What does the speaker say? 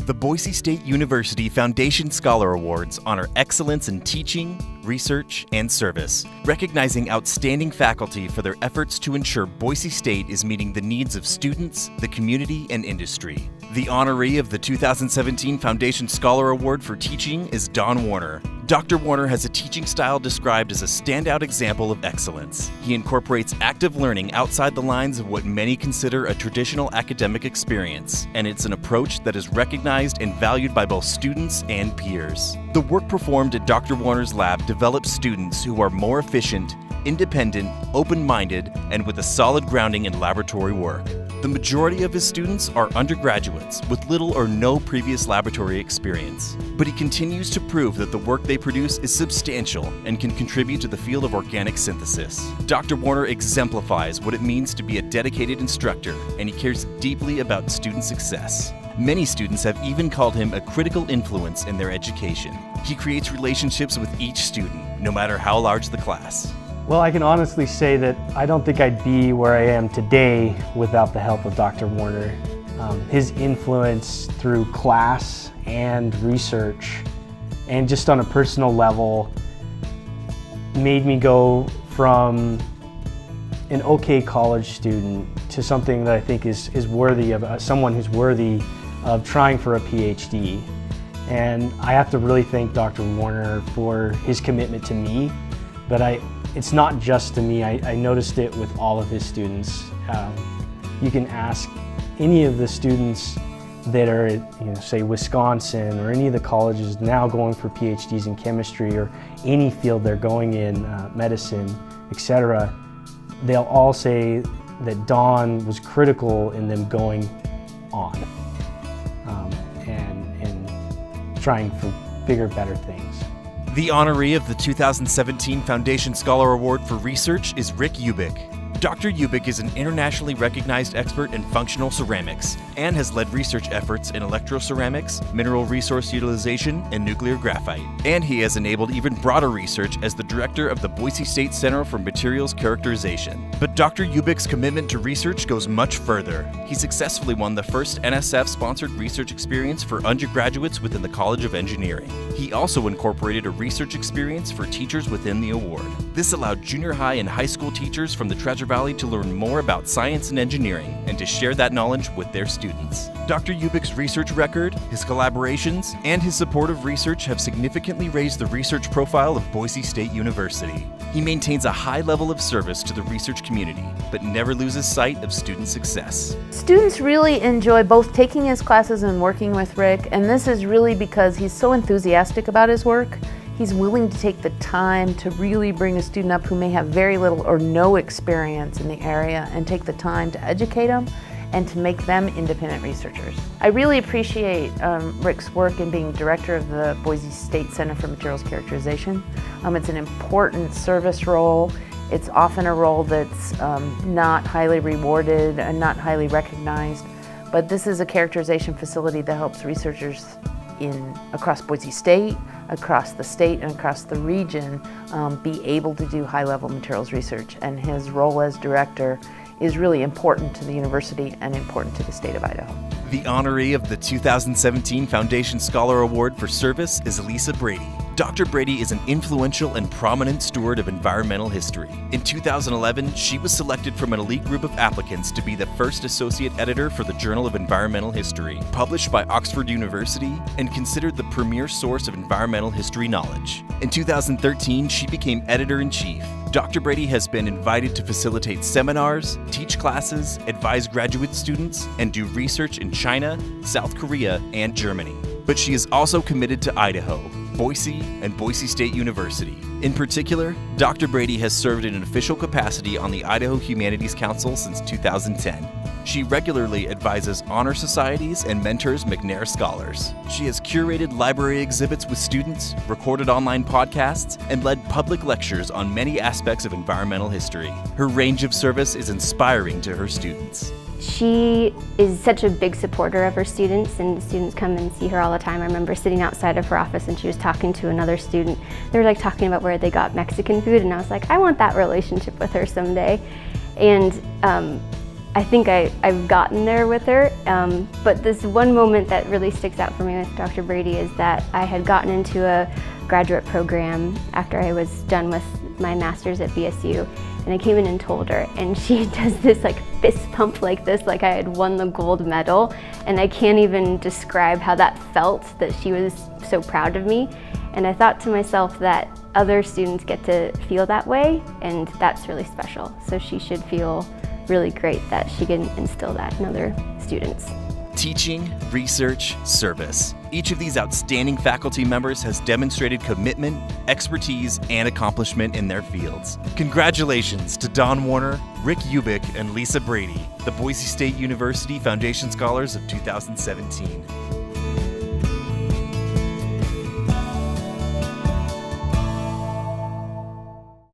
The Boise State University Foundation Scholar Awards honor excellence in teaching, research, and service, recognizing outstanding faculty for their efforts to ensure Boise State is meeting the needs of students, the community, and industry. The honoree of the 2017 Foundation Scholar Award for Teaching is Don Warner. Dr. Warner has a teaching style described as a standout example of excellence. He incorporates active learning outside the lines of what many consider a traditional academic experience, and it's an approach that is recognized and valued by both students and peers. The work performed at Dr. Warner's lab develops students who are more efficient, independent, open-minded, and with a solid grounding in laboratory work. The majority of his students are undergraduates with little or no previous laboratory experience, but he continues to prove that the work they produce is substantial and can contribute to the field of organic synthesis. Dr. Warner exemplifies what it means to be a dedicated instructor, and he cares deeply about student success. Many students have even called him a critical influence in their education. He creates relationships with each student, no matter how large the class. Well, I can honestly say that I don't think I'd be where I am today without the help of Dr. Warner. His influence through class and research, and just on a personal level, made me go from an okay college student to something that I think is worthy of someone who's worthy of trying for a PhD. And I have to really thank Dr. Warner for his commitment to me, but it's not just to me. I noticed it with all of his students. You can ask any of the students that are at, say Wisconsin or any of the colleges now going for PhDs in chemistry or any field they're going in, medicine, etc. They'll all say that Don was critical in them going on and trying for bigger, better things. The honoree of the 2017 Foundation Scholar Award for Research is Rick Ubic. Dr. Ubic is an internationally recognized expert in functional ceramics and has led research efforts in electroceramics, mineral resource utilization, and nuclear graphite. And he has enabled even broader research as the director of the Boise State Center for Materials Characterization. But Dr. Ubic's commitment to research goes much further. He successfully won the first NSF-sponsored research experience for undergraduates within the College of Engineering. He also incorporated a research experience for teachers within the award. This allowed junior high and high school teachers from the Treasure Valley to learn more about science and engineering and to share that knowledge with their students. Dr. Ubic's research record, his collaborations, and his support of research have significantly raised the research profile of Boise State University. He maintains a high level of service to the research community, but never loses sight of student success. Students really enjoy both taking his classes and working with Rick, and this is really because he's so enthusiastic about his work. He's willing to take the time to really bring a student up who may have very little or no experience in the area and take the time to educate them and to make them independent researchers. I really appreciate Rick's work in being director of the Boise State Center for Materials Characterization. It's an important service role. It's often a role that's not highly rewarded and not highly recognized, but this is a characterization facility that helps researchers across Boise State, across the state, and across the region be able to do high-level materials research. And his role as director is really important to the university and important to the state of Idaho. The honoree of the 2017 Foundation Scholar Award for Service is Lisa Brady. Dr. Brady is an influential and prominent steward of environmental history. In 2011, she was selected from an elite group of applicants to be the first associate editor for the Journal of Environmental History, published by Oxford University and considered the premier source of environmental history knowledge. In 2013, she became editor-in-chief. Dr. Brady has been invited to facilitate seminars, teach classes, advise graduate students, and do research in China, South Korea, and Germany. But she is also committed to Idaho, Boise, and Boise State University. In particular, Dr. Brady has served in an official capacity on the Idaho Humanities Council since 2010. She regularly advises honor societies and mentors McNair scholars. She has curated library exhibits with students, recorded online podcasts, and led public lectures on many aspects of environmental history. Her range of service is inspiring to her students. She is such a big supporter of her students, and the students come and see her all the time. I remember sitting outside of her office and she was talking to another student. They were talking about where they got Mexican food, and I was like, I want that relationship with her someday. And I think I've gotten there with her, but this one moment that really sticks out for me with Dr. Brady is that I had gotten into a graduate program after I was done with my master's at BSU, and I came in and told her, and she does this like fist pump like this, like I had won the gold medal, and I can't even describe how that felt, that she was so proud of me. And I thought to myself that other students get to feel that way, and that's really special. So she should feel really great that she can instill that in other students. Teaching, research, service. Each of these outstanding faculty members has demonstrated commitment, expertise, and accomplishment in their fields. Congratulations to Don Warner, Rick Ubic, and Lisa Brady, the Boise State University Foundation Scholars of 2017.